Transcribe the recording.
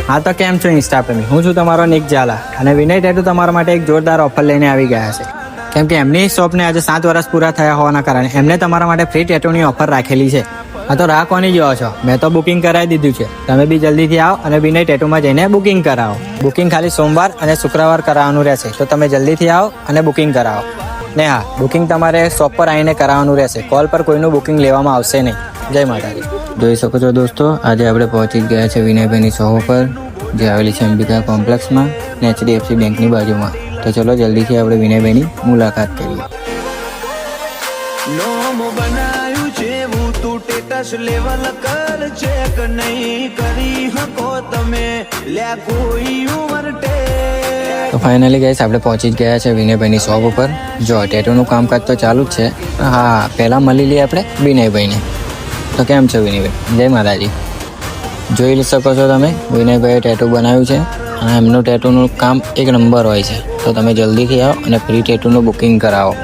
હા તો કેમ છો ઇન્સ્ટા પ્રેમી, હું છું તમારો નિક ઝાલા અને વિનય ટેટુ તમારા માટે એક જોરદાર ઓફર લઈને આવી ગયા છે. કેમ કે એમની શોપને આજે 7 વર્ષ પૂરા થયા હોવાના કારણે એમને તમારા માટે ફ્રી ટેટુની ઓફર રાખેલી છે. હા તો રાહ કોની જોવો છો? મેં તો બુકિંગ કરાવી દીધું છે. તમે બી જલ્દીથી આવો અને વિનય ટેટુમાં જઈને બુકિંગ કરાવો. બુકિંગ ખાલી સોમવાર અને શુક્રવાર કરાવવાનું રહેશે, તો તમે જલ્દીથી આવો અને બુકિંગ કરાવો. ને હા, બુકિંગ તમારે શોપ પર આવીને કરાવવાનું રહેશે. કોલ પર કોઈનું બુકિંગ લેવામાં આવશે નહીં. જય માતાજી. જોઈ શકો છો દોસ્તો, આજે આપણે પહોંચી ગયા છે વિનયભાઈની શોપ પર, જે આવેલી છે અંબિકા કોમ્પ્લેક્સમાં ને HDFC બેંકની બાજુમાં. તો ચલો જલ્દીથી આપણે વિનયભાઈની મુલાકાત કરીએ. તો ફાઇનલી ગાઈસ આપણે પહોંચી જ ગયા છે વિનયભાઈની શોપ ઉપર. જો ટેટુનું કામકાજ તો ચાલુ જ છે. હા, પહેલાં મળી લઈએ આપણે વિનયભાઈને. તો કેમ છો વિનયભાઈ? જય માતાજી. જોઈ શકો છો તમે, વિનયભાઈએ ટેટુ બનાવ્યું છે અને એમનું ટેટુનું કામ એક નંબર હોય છે. તો તમે જલ્દીથી આવો અને ફ્રી ટેટુનું બુકિંગ કરાવો.